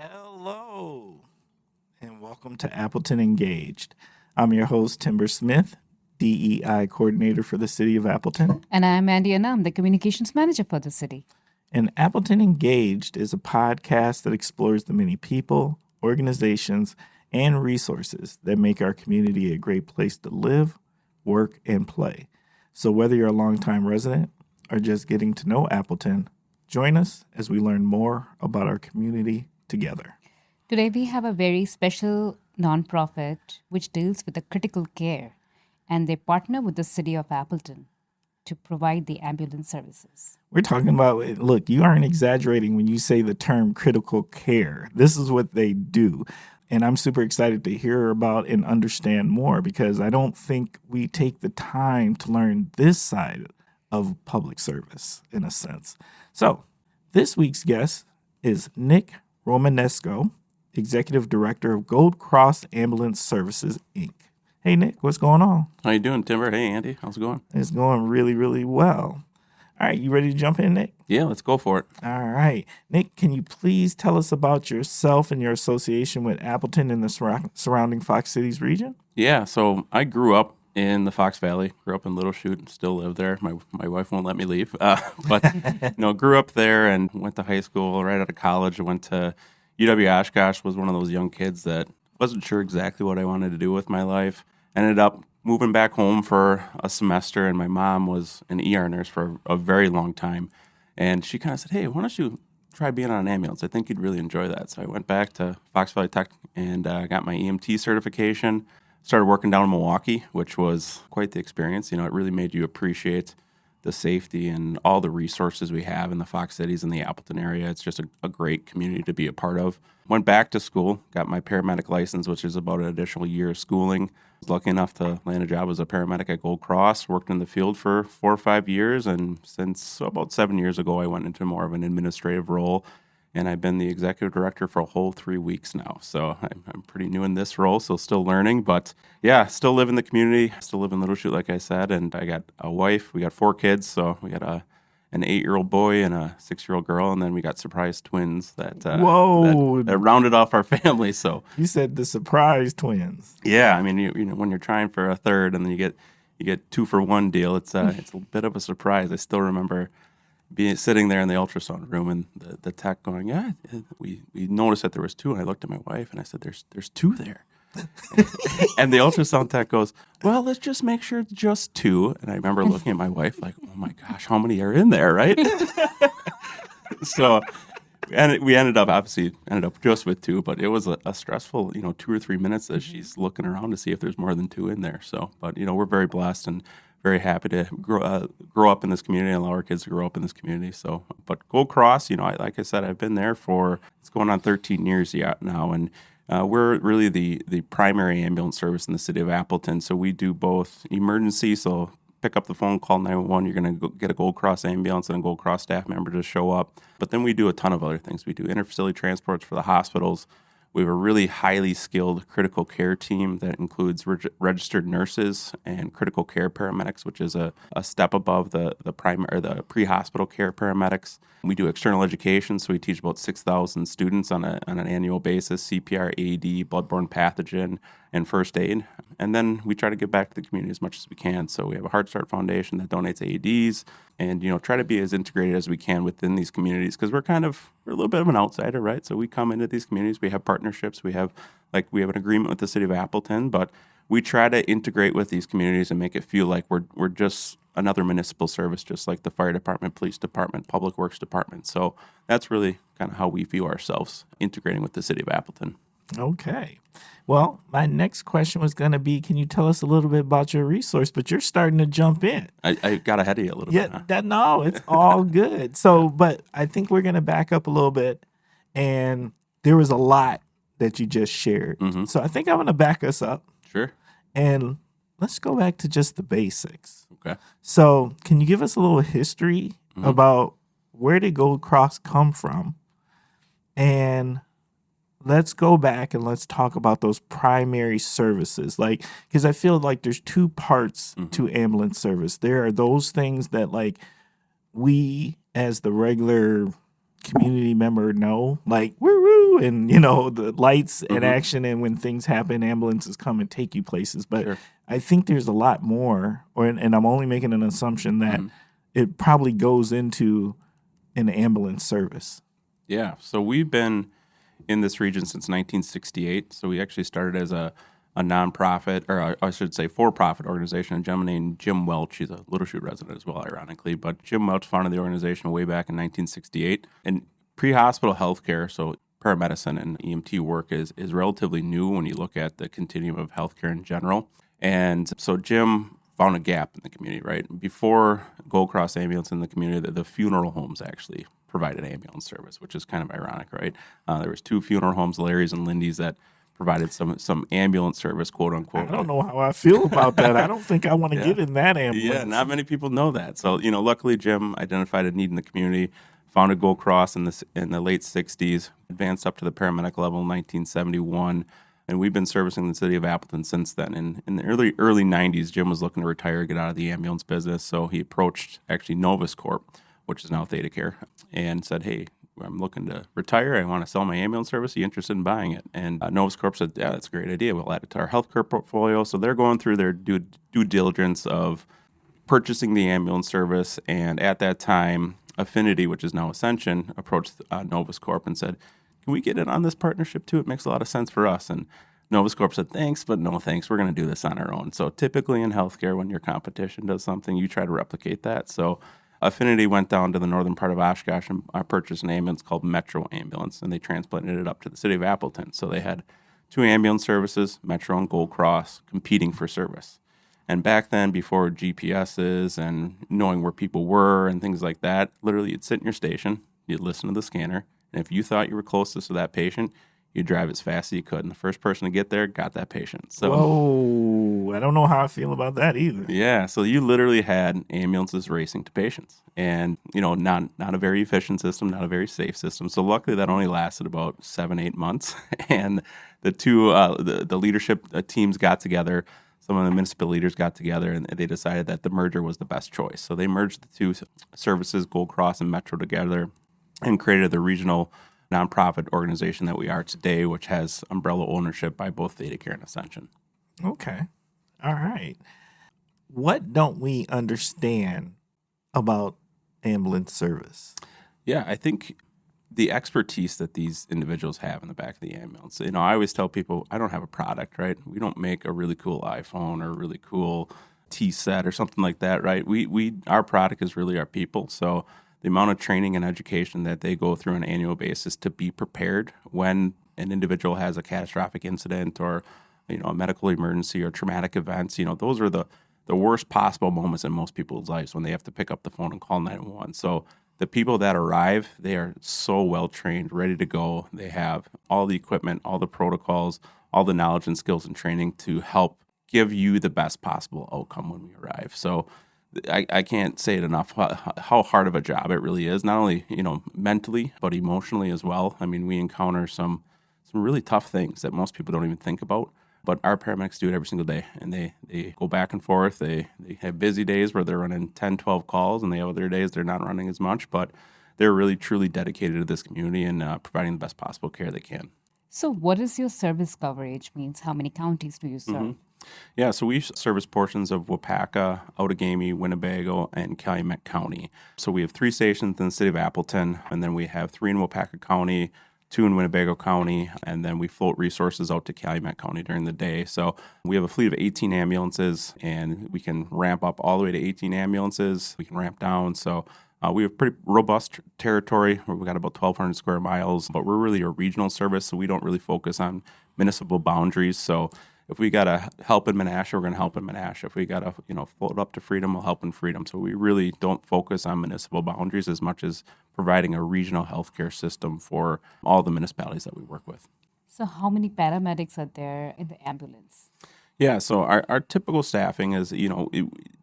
Hello, and welcome to Appleton Engaged. I'm your host, Timber Smith, DEI coordinator for the city of Appleton. And I'm Andy Anam, the communications manager for the city. And Appleton Engaged is a podcast that explores the many people, organizations, and resources that make our community a great place to live, work, and play. So whether you're a longtime resident or just getting to know Appleton, join us as we learn more about our community together. Today we have a very special nonprofit which deals with the critical care, and they partner with the city of Appleton to provide the ambulance services. We're talking about, look, you aren't exaggerating when you say the term critical care. This is what they do. And I'm super excited to hear about and understand more because I don't think we take the time to learn this side of public service in a sense. So this week's guest is Nick Romenesko, Executive Director of Gold Cross Ambulance Services, Inc. Hey, Nick, what's going on? How you doing, Timber? Hey, Andy. How's it going? It's going really, really well. All right, you ready to jump in, Nick? Yeah, let's go for it. All right. Nick, can you please tell us about yourself and your association with Appleton and the surrounding Fox Cities region? Yeah, so I grew up in the Fox Valley, grew up in Little Chute, and still live there. My wife won't let me leave. But grew up there and went to high school. Right out of college, I went to UW-Oshkosh, was one of those young kids that wasn't sure exactly what I wanted to do with my life. Ended up moving back home for a semester, and my mom was an ER nurse for a very long time. And she kind of said, hey, why don't you try being on an ambulance? I think you'd really enjoy that. So I went back to Fox Valley Tech and got my EMT certification. Started working down in Milwaukee, which was quite the experience. It really made you appreciate the safety and all the resources we have in the Fox Cities and the Appleton area. It's just a great community to be a part of. Went back to school, got my paramedic license, which is about an additional year of schooling. Was lucky enough to land a job as a paramedic at Gold Cross, worked in the field for 4 or 5 years, and since about 7 years ago, I went into more of an administrative role, and I've been the executive director for a whole 3 weeks now. So I'm pretty new in this role, so still learning. But yeah, still live in the community, still live in Little Chute, like I said, and I got a wife. We got 4 kids, so we got an 8-year-old boy and a 6-year-old girl, and then we got surprise twins that rounded off our family. So you said the surprise twins. Yeah, I mean, you know, when you're trying for a third and then you get 2 for 1 deal, it's a bit of a surprise. I still remember sitting there in the ultrasound room and the tech going, yeah, we noticed that there was 2, and I looked at my wife and I said, there's 2 there. And the ultrasound tech goes, well, let's just make sure it's just 2. And I remember looking at my wife like, oh my gosh, how many are in there, right? So, and we ended up just with 2, but it was a stressful, 2 or 3 minutes as she's looking around to see if there's more than 2 in there. So, but we're very blessed and very happy to grow up in this community and allow our kids to grow up in this community. So, but Gold Cross, like I said, I've been there it's going on 13 years now, and we're really the primary ambulance service in the city of Appleton. So we do both emergency, so pick up the phone, call 911, you're going to get a Gold Cross ambulance and a Gold Cross staff member to show up. But then we do a ton of other things. We do interfacility transports for the hospitals. We have a really highly skilled critical care team that includes registered nurses and critical care paramedics, which is a step above the pre-hospital care paramedics. We do external education, so we teach about 6,000 students on an annual basis, CPR, AED, bloodborne pathogen, and first aid. And then we try to give back to the community as much as we can. So we have a Heart Start Foundation that donates AEDs and, try to be as integrated as we can within these communities because we're a little bit of an outsider, right? So we come into these communities, we have partnerships, we have an agreement with the city of Appleton, but we try to integrate with these communities and make it feel like we're just another municipal service, just like the fire department, police department, public works department. So that's really kind of how we view ourselves integrating with the city of Appleton. Okay. Well, my next question was going to be, can you tell us a little bit about your resource? But you're starting to jump in. I got ahead of you a little bit. Yeah, no, it's all good. So, but I think we're going to back up a little bit. And there was a lot that you just shared. Mm-hmm. So I think I'm going to back us up. Sure. And let's go back to just the basics. Okay. So can you give us a little history about where did Gold Cross come from? And let's go back and let's talk about those primary services. Because I feel like there's 2 parts to ambulance service. There are those things that we as the regular community member know, like woo and, the lights and action, and when things happen, ambulances come and take you places. But Sure. I think there's a lot more, and I'm only making an assumption that it probably goes into an ambulance service. Yeah. So we've been in this region since 1968. So we actually started as a nonprofit, or I should say for-profit organization. A gentleman named Jim Welch, he's a Little Chute resident as well, ironically. But Jim Welch founded the organization way back in 1968. And pre-hospital healthcare, so paramedicine and EMT work is relatively new when you look at the continuum of healthcare in general. And so Jim found a gap in the community, right? Before Gold Cross Ambulance in the community, the funeral homes actually provided ambulance service, which is kind of ironic, right? There was 2 funeral homes, Larry's and Lindy's, that provided some ambulance service, quote unquote. I don't know how I feel about that. I don't think I want to get in that ambulance. Yeah, not many people know that. So, luckily Jim identified a need in the community, founded Gold Cross in the late 60s, advanced up to the paramedic level in 1971. And we've been servicing the city of Appleton since then. In the early 90s, Jim was looking to retire, get out of the ambulance business. So he approached actually Novus Corp, which is now ThedaCare, and said, "Hey, I'm looking to retire. I want to sell my ambulance service. Are you interested in buying it?" And Novus Corp said, "Yeah, that's a great idea. We'll add it to our healthcare portfolio." So they're going through their due diligence of purchasing the ambulance service. And at that time, Affinity, which is now Ascension, approached Novus Corp and said, "Can we get in on this partnership too? It makes a lot of sense for us." And Novus Corp said, "Thanks, but no thanks. We're going to do this on our own." So typically in healthcare, when your competition does something, you try to replicate that. So Affinity went down to the northern part of Oshkosh and purchased an ambulance called Metro Ambulance, and they transplanted it up to the city of Appleton. So they had 2 ambulance services, Metro and Gold Cross, competing for service. And back then, before GPSs and knowing where people were and things like that, literally you'd sit in your station, you'd listen to the scanner, and if you thought you were closest to that patient, you'd drive as fast as you could. And the first person to get there got that patient. So, whoa, I don't know how I feel about that either. Yeah, so you literally had ambulances racing to patients, and not a very efficient system, not a very safe system. So luckily, that only lasted about 7-8 months, and the two the leadership teams got together. Some of the municipal leaders got together, and they decided that the merger was the best choice. So they merged the 2 services, Gold Cross and Metro, together, and created the regional nonprofit organization that we are today, which has umbrella ownership by both ThedaCare and Ascension. Okay. All right. What don't we understand about ambulance service? Yeah, I think the expertise that these individuals have in the back of the ambulance. I always tell people, I don't have a product, right? We don't make a really cool iPhone or a really cool tea set or something like that, right? Our product is really our people. So the amount of training and education that they go through on an annual basis to be prepared when an individual has a catastrophic incident or a medical emergency or traumatic events, those are the worst possible moments in most people's lives when they have to pick up the phone and call 911. So the people that arrive, they are so well trained, ready to go. They have all the equipment, all the protocols, all the knowledge and skills and training to help give you the best possible outcome when we arrive. So I can't say it enough how hard of a job it really is, not only mentally, but emotionally as well. I mean, we encounter some really tough things that most people don't even think about. But our paramedics do it every single day, and they go back and forth. They have busy days where they're running 10, 12 calls, and they have other days they're not running as much, but they're really, truly dedicated to this community and providing the best possible care they can. So what is your service coverage? Means how many counties do you serve? Mm-hmm. Yeah, so we service portions of Waupaca, Outagamie, Winnebago, and Calumet County. So we have 3 stations in the city of Appleton, and then we have 3 in Waupaca County, 2 in Winnebago County, and then we float resources out to Calumet County during the day. So we have a fleet of 18 ambulances, and we can ramp up all the way to 18 ambulances. We can ramp down. So we have pretty robust territory. We've got about 1,200 square miles, but we're really a regional service, so we don't really focus on municipal boundaries. So if we got to help in Menasha, we're going to help in Menasha. If we got to, float up to Freedom, we'll help in Freedom. So we really don't focus on municipal boundaries as much as providing a regional healthcare system for all the municipalities that we work with. So how many paramedics are there in the ambulance? Yeah, so our typical staffing is,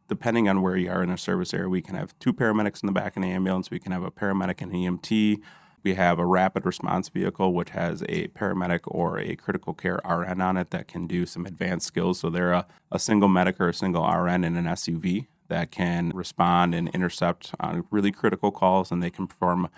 depending on where you are in our service area, we can have 2 paramedics in the back of the ambulance. We can have a paramedic and EMT. We have a rapid response vehicle, which has a paramedic or a critical care RN on it that can do some advanced skills. So they're a single medic or a single RN in an SUV that can respond and intercept on really critical calls, and they can perform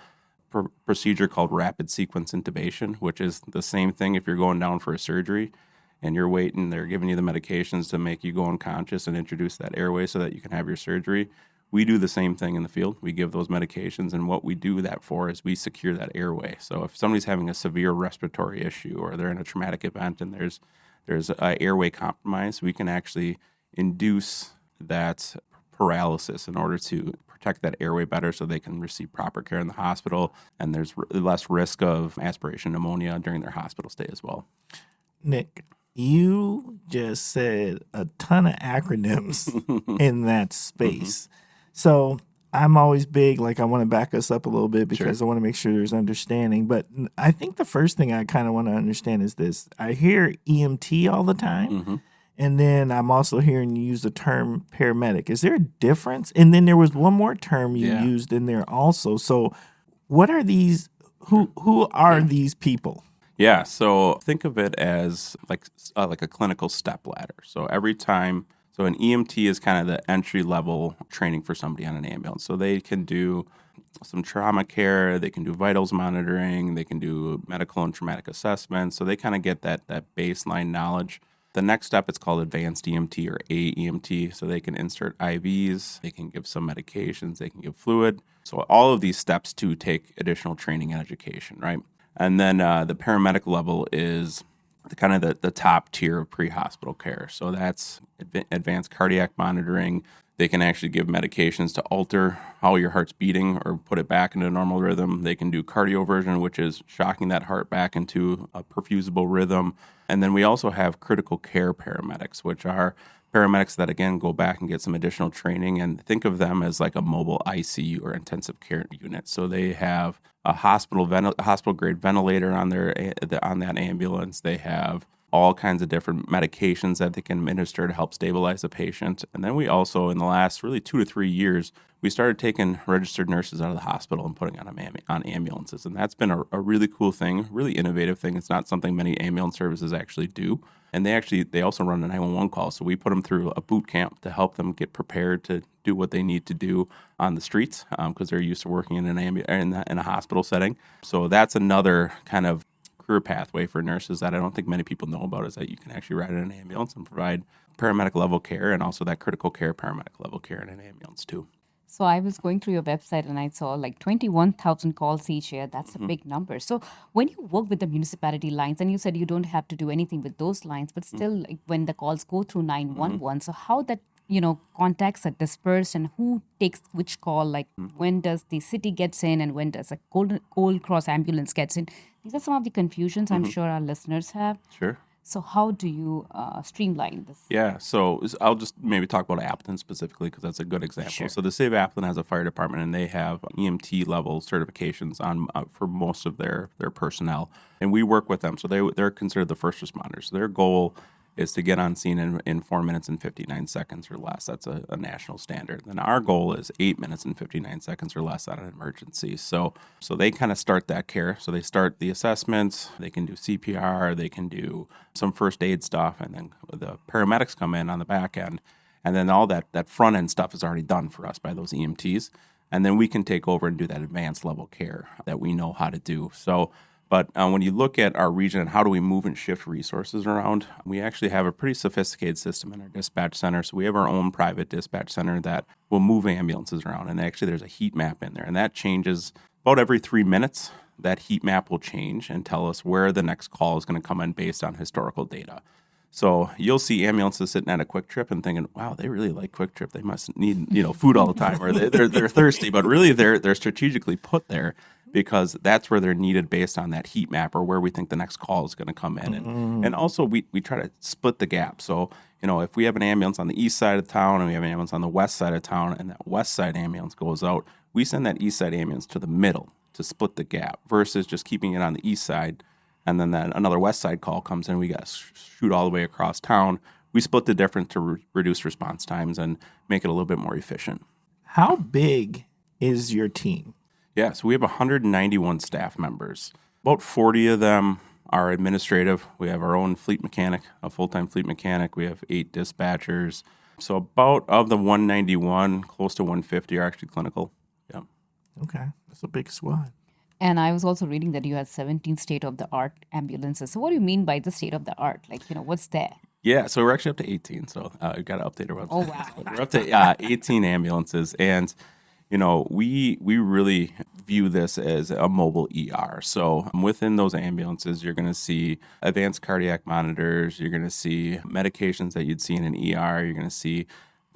procedure called rapid sequence intubation, which is the same thing if you're going down for a surgery and you're waiting, they're giving you the medications to make you go unconscious and introduce that airway so that you can have your surgery. We do the same thing in the field. We give those medications, and what we do that for is we secure that airway. So if somebody's having a severe respiratory issue or they're in a traumatic event and there's airway compromise, we can actually induce that paralysis in order to protect that airway better so they can receive proper care in the hospital, and there's less risk of aspiration pneumonia during their hospital stay as well. Nick, you just said a ton of acronyms in that space. So I'm always big, like I want to back us up a little bit because I want to make sure there's understanding. But I think the first thing I kind of want to understand is this. I hear EMT all the time. And then I'm also hearing you use the term paramedic. Is there a difference? And then there was one more term you used in there also. So what are these? Who are these people? Yeah, so think of it as like a clinical step ladder. So every time, so an EMT is kind of the entry level training for somebody on an ambulance. So they can do some trauma care, they can do vitals monitoring, they can do medical and traumatic assessments. So they kind of get that baseline knowledge. The next step, it's called advanced EMT or AEMT. So they can insert IVs, they can give some medications, they can give fluid. So all of these steps to take additional training and education, right? And then the paramedic level is the top tier of pre-hospital care. So that's advanced cardiac monitoring. They can actually give medications to alter how your heart's beating or put it back into a normal rhythm. They can do cardioversion, which is shocking that heart back into a perfusable rhythm. And then we also have critical care paramedics, which are paramedics that, again, go back and get some additional training, and think of them as like a mobile ICU or intensive care unit. So they have a hospital-grade ventilator on that ambulance. They have all kinds of different medications that they can administer to help stabilize the patient. And then we also, in the last really 2 to 3 years, we started taking registered nurses out of the hospital and putting on ambulances. And that's been a really cool thing, really innovative thing. It's not something many ambulance services actually do. And they also run a 911 call. So we put them through a boot camp to help them get prepared to do what they need to do on the streets because they're used to working in a hospital setting. So that's another kind of career pathway for nurses that I don't think many people know about, is that you can actually ride in an ambulance and provide paramedic level care and also that critical care paramedic level care in an ambulance too. So I was going through your website and I saw like 21,000 calls each year. That's a big number. So when you work with the municipality lines, and you said you don't have to do anything with those lines, but still like when the calls go through 911, so how that, contacts are dispersed and who takes which call, like when does the city gets in and when does a Cold Cross ambulance gets in? These are some of the confusions I'm sure our listeners have. Sure. So how do you streamline this? Yeah, so I'll just maybe talk about Appleton specifically because that's a good example. Sure. So the city of Appleton has a fire department, and they have EMT level certifications on for most of their personnel, and we work with them. So they're considered the first responders. So their goal is to get on scene in 4 minutes and 59 seconds or less. That's a national standard. Then our goal is 8 minutes and 59 seconds or less on an emergency. So they kind of start that care. So they start the assessments, they can do CPR, they can do some first aid stuff, and then the paramedics come in on the back end. And then all that front end stuff is already done for us by those EMTs. And then we can take over and do that advanced level care that we know how to do. But when you look at our region and how do we move and shift resources around, we actually have a pretty sophisticated system in our dispatch center. So we have our own private dispatch center that will move ambulances around. And actually there's a heat map in there. And that changes about every 3 minutes. That heat map will change and tell us where the next call is going to come in based on historical data. So you'll see ambulances sitting at a Quick Trip and thinking, wow, they really like Quick Trip. They must need food all the time, or they're thirsty. But really they're strategically put there because that's where they're needed based on that heat map or where we think the next call is going to come in. And also we try to split the gap. So, if we have an ambulance on the east side of town and we have an ambulance on the west side of town and that west side ambulance goes out, we send that east side ambulance to the middle to split the gap versus just keeping it on the east side. And then another west side call comes in, we got to shoot all the way across town. We split the difference to reduce response times and make it a little bit more efficient. How big is your team? Yeah, so we have 191 staff members. About 40 of them are administrative. We have our own fleet mechanic, a full-time fleet mechanic. We have 8 dispatchers. So about of the 191, close to 150 are actually clinical. Yeah. Okay, that's a big squad. And I was also reading that you had 17 state-of-the-art ambulances. So what do you mean by the state-of-the-art? Like, what's there? Yeah, so we're actually up to 18. So we've got to update our Oh, website. wow. But we're up to 18 ambulances, and we really view this as a mobile ER. So within those ambulances, you're going to see advanced cardiac monitors. You're going to see medications that you'd see in an ER. You're going to see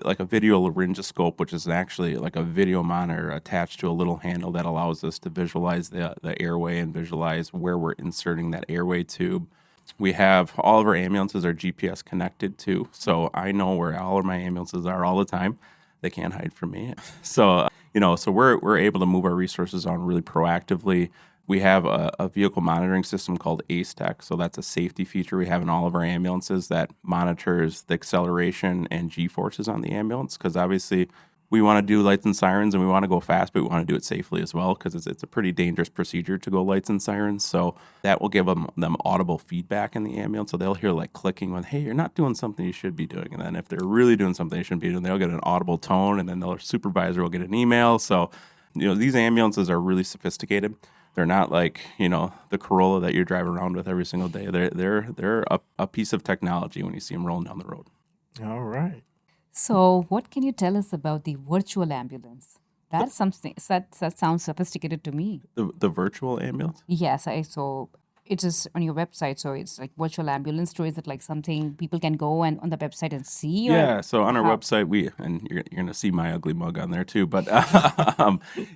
like a video laryngoscope, which is actually like a video monitor attached to a little handle that allows us to visualize the airway and visualize where we're inserting that airway tube. We have all of our ambulances are GPS connected too, so I know where all of my ambulances are all the time. They can't hide from me. So so we're able to move our resources on really proactively. We have a vehicle monitoring system called ACE Tech, so that's a safety feature we have in all of our ambulances that monitors the acceleration and G forces on the ambulance. Because obviously, we want to do lights and sirens and we want to go fast, but we want to do it safely as well because it's a pretty dangerous procedure to go lights and sirens. So that will give them audible feedback in the ambulance. So they'll hear like clicking when, hey, you're not doing something you should be doing. And then if they're really doing something they shouldn't be doing, they'll get an audible tone, and then their supervisor will get an email. So, these ambulances are really sophisticated. They're not like, the Corolla that you drive around with every single day. They're a piece of technology when you see them rolling down the road. All right. So what can you tell us about the virtual ambulance? That's something that sounds sophisticated to me. The virtual ambulance? Yes, I saw it is on your website. So it's like virtual ambulance tour. Is it like something people can go and on the website and see? Yeah, so on our how? website, you're going to see my ugly mug on there too, but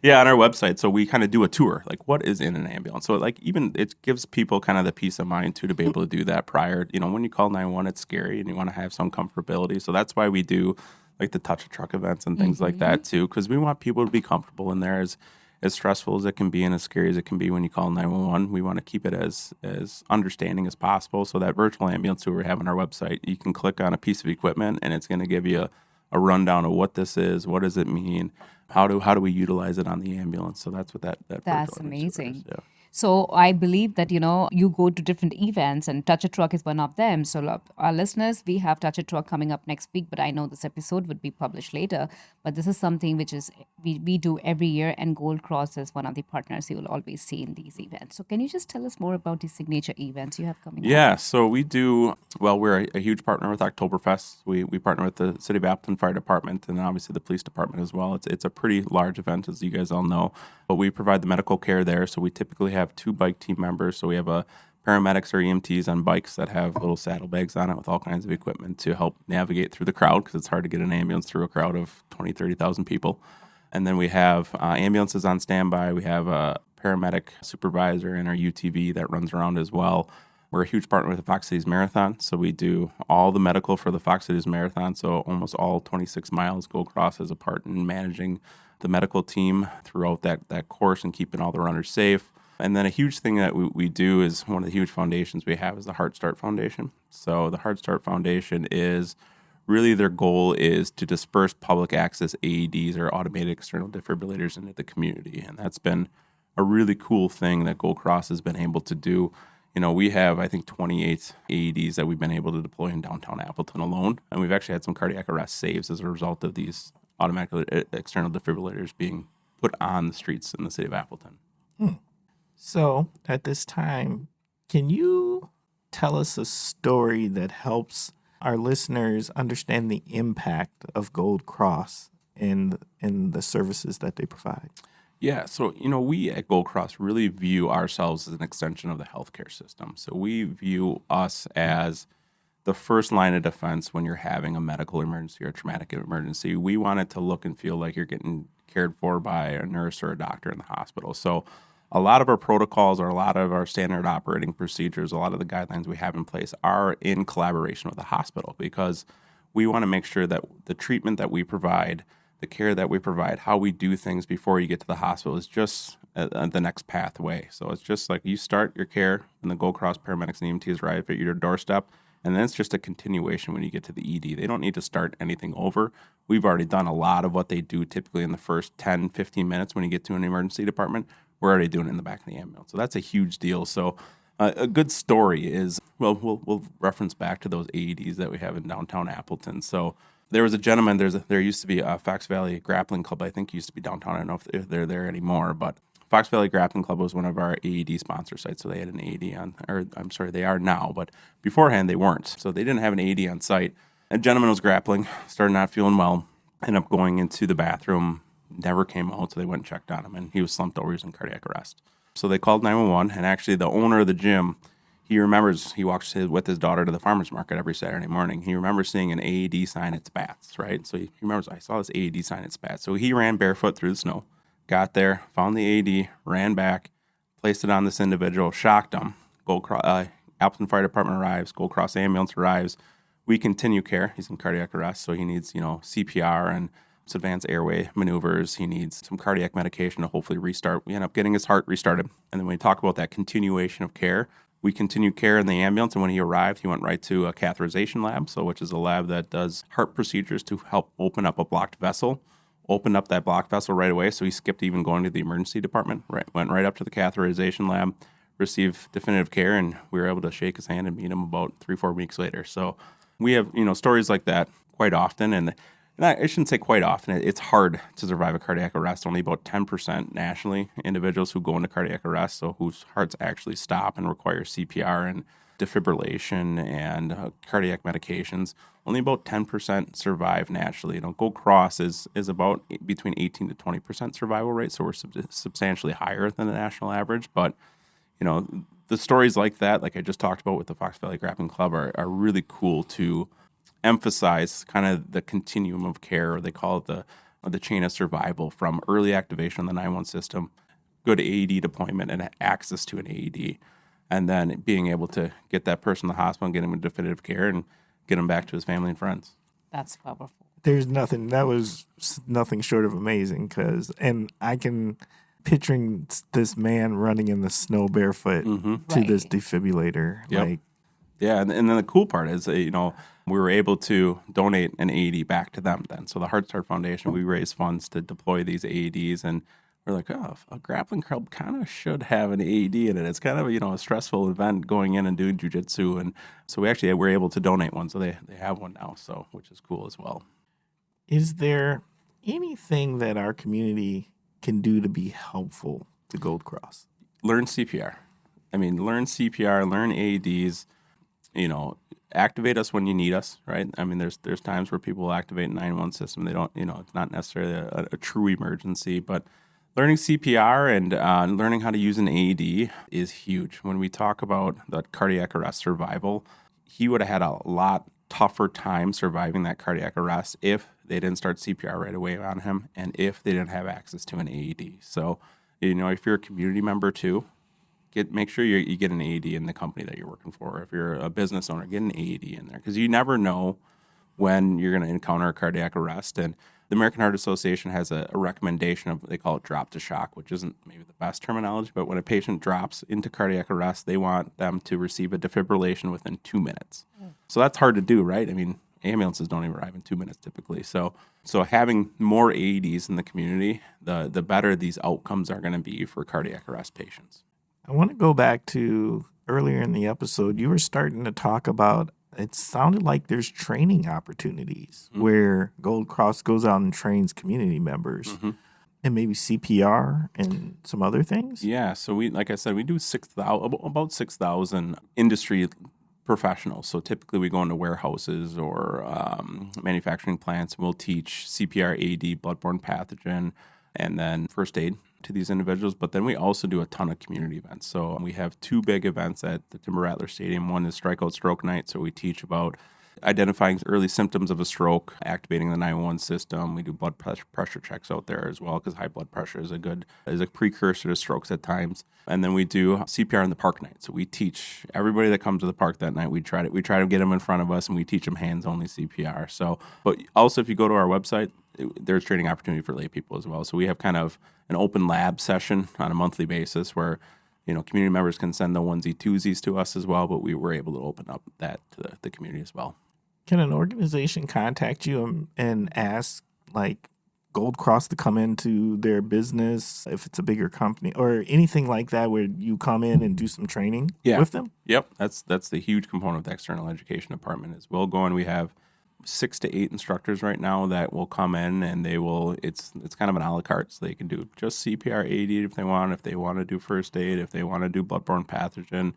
yeah, on our website, so we kind of do a tour, like what is in an ambulance. So like even it gives people kind of the peace of mind too to be able to do that prior. When you call 911, it's scary and you want to have some comfortability. So that's why we do like the touch a truck events and things like that too, because we want people to be comfortable in there. As stressful as it can be and as scary as it can be when you call 911, we want to keep it as understanding as possible. So that virtual ambulance tour we have on our website, you can click on a piece of equipment and it's going to give you a rundown of what this is, what does it mean, how do we utilize it on the ambulance. So that's what that That's virtual ambulance tour is, amazing. yeah. So I believe that, you go to different events and Touch a Truck is one of them. So our listeners, we have Touch a Truck coming up next week, but I know this episode would be published later. But this is something which is we do every year, and Gold Cross is one of the partners you will always see in these events. So can you just tell us more about these signature events you have coming up? Yeah, so we do, well, we're a huge partner with Oktoberfest. We partner with the City of Appleton Fire Department and obviously the police department as well. It's a pretty large event, as you guys all know, but we provide the medical care there. So we typically have 2 bike team members. So we have paramedics or EMTs on bikes that have little saddlebags on it with all kinds of equipment to help navigate through the crowd, because it's hard to get an ambulance through a crowd of 20, 30,000 people. And then we have ambulances on standby. We have a paramedic supervisor in our UTV that runs around as well. We're a huge partner with the Fox Cities Marathon, so we do all the medical for the Fox Cities Marathon. So almost all 26 miles, Gold Cross has a part in managing the medical team throughout that course and keeping all the runners safe. And then a huge thing that we do is one of the huge foundations we have is the Heart Start Foundation. So the Heart Start Foundation is really their goal is to disperse public access AEDs or automated external defibrillators into the community. And that's been a really cool thing that Gold Cross has been able to do. We have, I think, 28 AEDs that we've been able to deploy in downtown Appleton alone. And we've actually had some cardiac arrest saves as a result of these automatic external defibrillators being put on the streets in the city of Appleton. So at this time, can you tell us a story that helps our listeners understand the impact of Gold Cross in the services that they provide? Yeah, so we at Gold Cross really view ourselves as an extension of the healthcare system. So we view us as the first line of defense when you're having a medical emergency or traumatic emergency. We want it to look and feel like you're getting cared for by a nurse or a doctor in the hospital. So a lot of our protocols or a lot of our standard operating procedures, a lot of the guidelines we have in place are in collaboration with the hospital, because we want to make sure that the treatment that we provide, the care that we provide, how we do things before you get to the hospital is just the next pathway. So it's just like you start your care when the Gold Cross paramedics and EMTs arrive at your doorstep, and then it's just a continuation when you get to the ED. They don't need to start anything over. We've already done a lot of what they do typically in the first 10, 15 minutes when you get to an emergency department. We're already doing it in the back of the ambulance. So that's a huge deal. So a good story is, well, we'll reference back to those AEDs that we have in downtown Appleton. So there was a gentleman, there used to be a Fox Valley Grappling Club, I think used to be downtown. I don't know if they're there anymore, but Fox Valley Grappling Club was one of our AED sponsor sites, so they had an AED they are now, but beforehand they weren't. So they didn't have an AED on site. A gentleman was grappling, started not feeling well, ended up going into the bathroom, never came out, so they went and checked on him, and he was slumped over, he was in cardiac arrest. So they called 911, and actually the owner of the gym, he remembers he walks with his daughter to the farmer's market every Saturday morning. He remembers seeing an AED sign at Spats, right? So he remembers, I saw this AED sign at Spats. So he ran barefoot through the snow, got there, found the AED, ran back, placed it on this individual, shocked him. Appleton Fire Department arrives, Gold Cross ambulance arrives. We continue care. He's in cardiac arrest, so he needs, CPR and some advanced airway maneuvers. He needs some cardiac medication to hopefully restart. We end up getting his heart restarted. And then when we talk about that continuation of care, we continued care in the ambulance, and when he arrived, he went right to a catheterization lab, which is a lab that does heart procedures to help open up a blocked vessel. Opened up that blocked vessel right away, so he skipped even going to the emergency department. Went right up to the catheterization lab, received definitive care, and we were able to shake his hand and meet him about 3-4 weeks later. So we have stories like that quite often, and I shouldn't say quite often. It's hard to survive a cardiac arrest. Only about 10% nationally individuals who go into cardiac arrest, so whose hearts actually stop and require CPR and defibrillation and cardiac medications. Only about 10% survive naturally. Gold Cross is about between 18 to 20% survival rate, so we're substantially higher than the national average. But the stories like that, like I just talked about with the Fox Valley Grappling Club, are really cool to emphasize kind of the continuum of care, or they call it the chain of survival, from early activation of the 911 system, good AED deployment, and access to an AED, and then being able to get that person to the hospital and get him in definitive care and get him back to his family and friends. That's powerful. That was nothing short of amazing, and I can picturing this man running in the snow barefoot to this defibrillator. Yep. And then the cool part is, we were able to donate an AED back to them then. So the Heart Start Foundation, we raised funds to deploy these AEDs, and we're like, a grappling club kind of should have an AED in it. It's kind of, a stressful event going in and doing jiu-jitsu. And so we actually were able to donate one. So they have one now, which is cool as well. Is there anything that our community can do to be helpful to Gold Cross? Learn CPR. Learn CPR, learn AEDs, activate us when you need us, right? There's times where people will activate a 911 system. They don't, it's not necessarily a true emergency, but learning CPR and learning how to use an AED is huge. When we talk about the cardiac arrest survival, he would have had a lot tougher time surviving that cardiac arrest if they didn't start CPR right away on him, and if they didn't have access to an AED. So, if you're a community member too, make sure you get an AED in the company that you're working for. If you're a business owner, get an AED in there, because you never know when you're going to encounter a cardiac arrest. And the American Heart Association has a recommendation of, they call it drop to shock, which isn't maybe the best terminology, but when a patient drops into cardiac arrest, they want them to receive a defibrillation within 2 minutes. So that's hard to do, right? Ambulances don't even arrive in 2 minutes typically. So having more AEDs in the community, the better these outcomes are going to be for cardiac arrest patients. I want to go back to earlier in the episode. You were starting to talk about, it sounded like there's training opportunities where Gold Cross goes out and trains community members, and maybe CPR and some other things. Yeah. So like I said, we do about 6,000 industry professionals. So typically we go into warehouses or manufacturing plants, and we'll teach CPR, AED, bloodborne pathogen, and then first aid to these individuals. But then we also do a ton of community events. So we have 2 big events at the Timber Rattler Stadium. One is Strikeout Stroke Night. So we teach about identifying early symptoms of a stroke, activating the 911 system. We do blood pressure checks out there as well, because high blood pressure is a precursor to strokes at times. And then we do CPR in the park night. So we teach everybody that comes to the park that night. We try to get them in front of us, and we teach them hands-only CPR. So, but also if you go to our website, there's training opportunity for lay people as well. So we have kind of an open lab session on a monthly basis where, community members can send the onesie-twosies to us as well, but we were able to open up that to the community as well. Can an organization contact you and ask, like, Gold Cross to come into their business if it's a bigger company or anything like that, where you come in and do some training with them? Yep. That's the huge component of the external education department is we'll go and we have 6 to 8 instructors right now that will come in, and they will. It's kind of an a la carte, so they can do just CPR, AED if they want. If they want to do first aid, if they want to do bloodborne pathogen,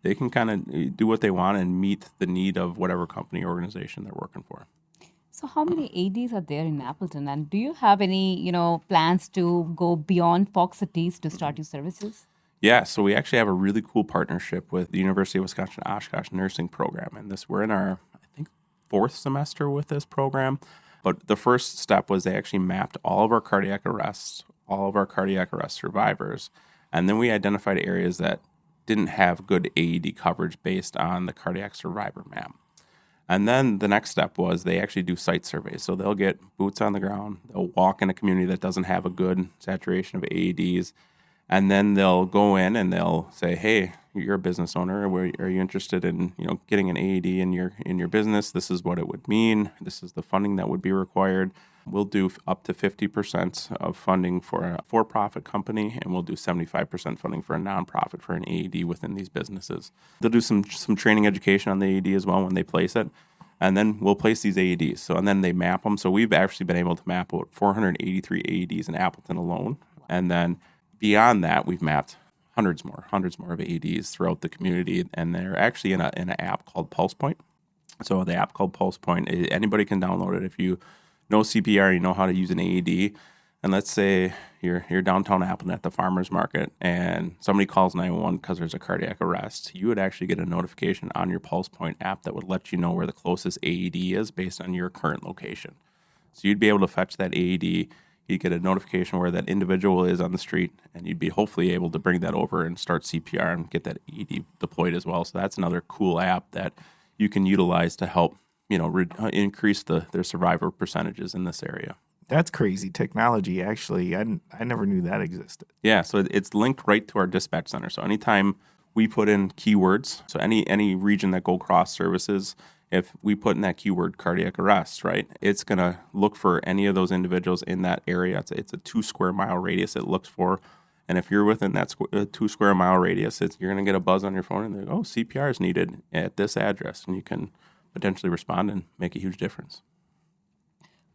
they can kind of do what they want and meet the need of whatever company or organization they're working for. So how many ADs are there in Appleton? And do you have any, plans to go beyond Fox Cities to start your services? Yeah, so we actually have a really cool partnership with the University of Wisconsin-Oshkosh nursing program, and we're in our, I think, 4th semester with this program. But the first step was they actually mapped all of our cardiac arrests, all of our cardiac arrest survivors, and then we identified areas that didn't have good AED coverage based on the cardiac survivor map. And then the next step was they actually do site surveys. So they'll get boots on the ground, they'll walk in a community that doesn't have a good saturation of AEDs, and then they'll go in and they'll say, "Hey, you're a business owner. Are you interested in getting an AED in your business? This is what it would mean. This is the funding that would be required. We'll do up to 50% of funding for a for-profit company, and we'll do 75% funding for a nonprofit for an AED within these businesses. They'll do some training education on the AED as well when they place it, and then we'll place these AEDs. So, and then they map them. So we've actually been able to map about 483 AEDs in Appleton alone, and then beyond that, we've mapped hundreds more of AEDs throughout the community, and they're actually in an app called PulsePoint. So the app called PulsePoint, anybody can download it if you know CPR, you know how to use an AED, and let's say you're downtown Appleton at the farmer's market, and somebody calls 911 because there's a cardiac arrest. You would actually get a notification on your PulsePoint app that would let you know where the closest AED is based on your current location. So you'd be able to fetch that AED. You'd get a notification where that individual is on the street, and you'd be hopefully able to bring that over and start CPR and get that AED deployed as well. So that's another cool app that you can utilize to help increase their survivor percentages in this area. That's crazy technology. Actually, I never knew that existed. Yeah, so it's linked right to our dispatch center. So anytime we put in keywords, so any region that Gold Cross services, if we put in that keyword cardiac arrest, right, it's going to look for any of those individuals in that area. It's a 2 square mile radius it looks for. And if you're within that 2 square mile radius, you're going to get a buzz on your phone and they go, "Oh, CPR is needed at this address." And you can potentially respond and make a huge difference.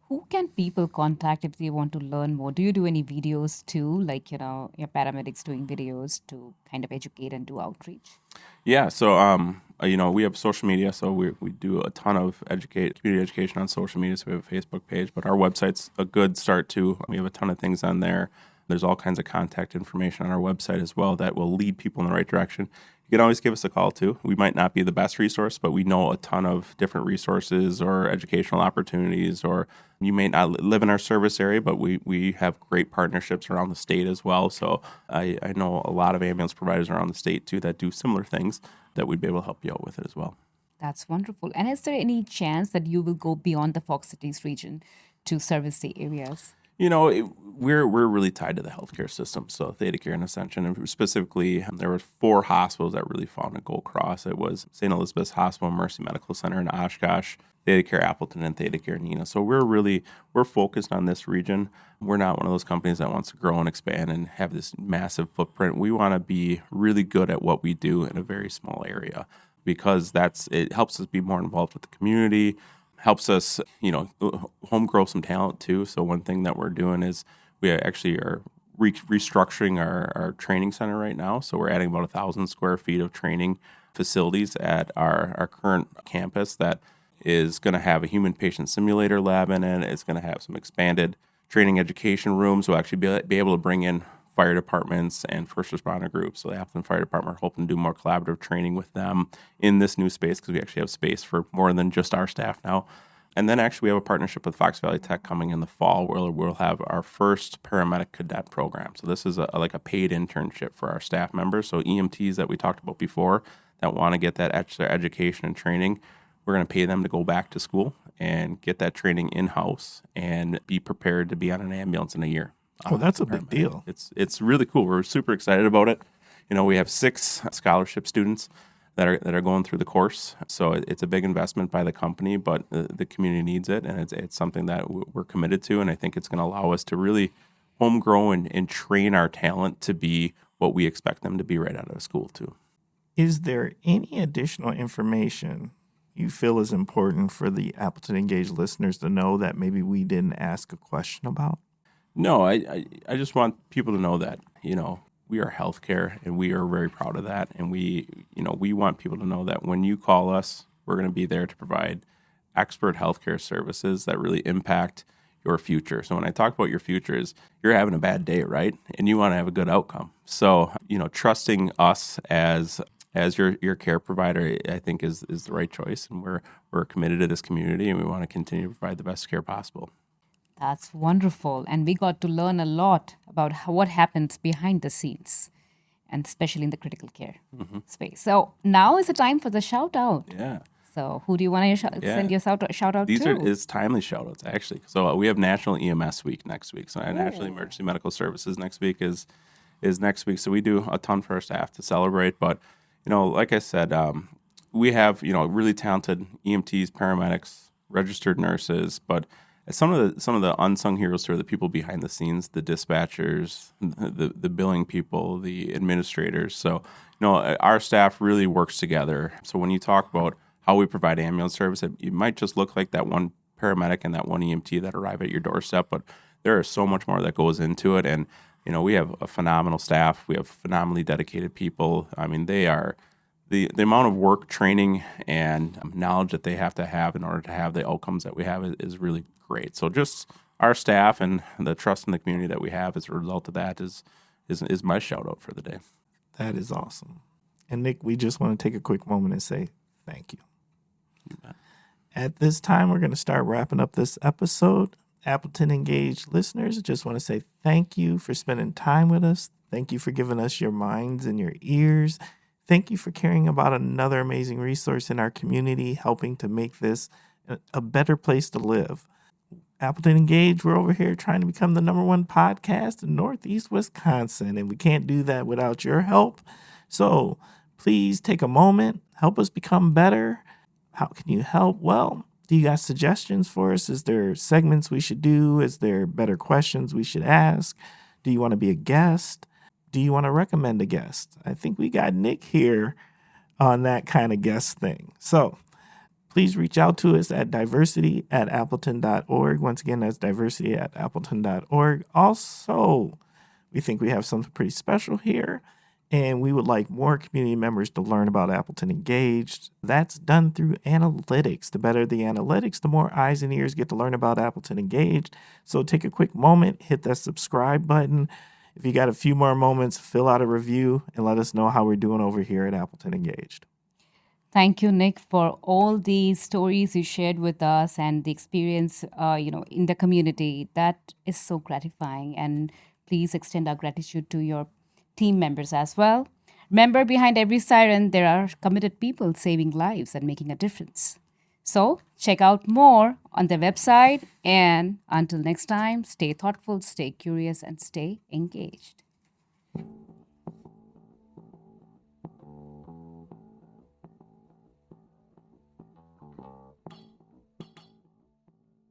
Who can people contact if they want to learn more? Do you do any videos too, like, your paramedics doing videos to kind of educate and do outreach? Yeah, so we have social media, so we do a ton of community education on social media. So we have a Facebook page, but our website's a good start too. We have a ton of things on there. There's all kinds of contact information on our website as well that will lead people in the right direction. You can always give us a call too. We might not be the best resource, but we know a ton of different resources or educational opportunities, or you may not live in our service area, but we have great partnerships around the state as well. So I know a lot of ambulance providers around the state too that do similar things that we'd be able to help you out with it as well. That's wonderful. And is there any chance that you will go beyond the Fox Cities region to service the areas? We're really tied to the healthcare system, so Theta Care and Ascension, and specifically, there were 4 hospitals that really found a Gold Cross. It was St. Elizabeth's Hospital, Mercy Medical Center in Oshkosh, Theta Care Appleton, and Theta Care Neenah. So we're focused on this region. We're not one of those companies that wants to grow and expand and have this massive footprint. We want to be really good at what we do in a very small area, because it helps us be more involved with the community. Helps us, home grow some talent too. So one thing that we're doing is we actually are restructuring our training center right now. So we're adding about 1,000 square feet of training facilities at our current campus that is going to have a human patient simulator lab in it. It's going to have some expanded training education rooms. We'll actually be able to bring in fire departments and first responder groups. So the Appleton Fire Department are hoping to do more collaborative training with them in this new space, because we actually have space for more than just our staff now. And then actually we have a partnership with Fox Valley Tech coming in the fall, where we'll have our first paramedic cadet program. So this is like a paid internship for our staff members. So EMTs that we talked about before that want to get that extra education and training, we're going to pay them to go back to school and get that training in-house and be prepared to be on an ambulance in a year. Oh, that's a big deal. It's really cool. We're super excited about it. We have 6 scholarship students that are going through the course. So it's a big investment by the company, but the community needs it, and it's something that we're committed to. And I think it's going to allow us to really home grow and train our talent to be what we expect them to be right out of school too. Is there any additional information you feel is important for the Appleton Engage listeners to know that maybe we didn't ask a question about? No, I just want people to know that, we are healthcare and we are very proud of that. And we want people to know that when you call us, we're going to be there to provide expert healthcare services that really impact your future. So when I talk about your future is you're having a bad day, right? And you want to have a good outcome. So, trusting us as your care provider, I think is the right choice. And we're committed to this community and we want to continue to provide the best care possible. That's wonderful. And we got to learn a lot about what happens behind the scenes, and especially in the critical care space. So now is the time for the shout out. Yeah. So who do you want to send your shout out These to? is timely shout outs, actually. So we have National EMS Week next week. So National Emergency Medical Services next week is next week. So we do a ton for our staff to celebrate. But, like I said, we have, really talented EMTs, paramedics, registered nurses, but some of the unsung heroes are the people behind the scenes, the dispatchers, the billing people, the administrators. So, our staff really works together. So when you talk about how we provide ambulance service, it might just look like that one paramedic and that one EMT that arrive at your doorstep, but there is so much more that goes into it. And, we have a phenomenal staff. We have phenomenally dedicated people. I mean, they are the amount of work, training, and knowledge that they have to have in order to have the outcomes that we have is really great. So just our staff and the trust in the community that we have as a result of that is my shout out for the day. That is awesome. And Nick, we just want to take a quick moment and say thank you. You bet. At this time, we're going to start wrapping up this episode. Appleton Engage listeners, just want to say thank you for spending time with us. Thank you for giving us your minds and your ears. Thank you for caring about another amazing resource in our community, helping to make this a better place to live. Appleton Engage, we're over here trying to become the #1 podcast in Northeast Wisconsin, and we can't do that without your help. So please take a moment, help us become better. How can you help? Well, do you got suggestions for us? Is there segments we should do? Is there better questions we should ask? Do you want to be a guest? Do you want to recommend a guest? I think we got Nick here on that kind of guest thing. So please reach out to us at diversity@appleton.org. Once again, that's diversity@appleton.org. Also, we think we have something pretty special here, and we would like more community members to learn about Appleton Engaged. That's done through analytics. The better the analytics, the more eyes and ears get to learn about Appleton Engaged. So take a quick moment, hit that subscribe button. If you got a few more moments, fill out a review and let us know how we're doing over here at Appleton Engaged. Thank you, Nick, for all the stories you shared with us and the experience, in the community. That is so gratifying. And please extend our gratitude to your team members as well. Remember, behind every siren, there are committed people saving lives and making a difference. So check out more on their website. And until next time, stay thoughtful, stay curious, and stay engaged.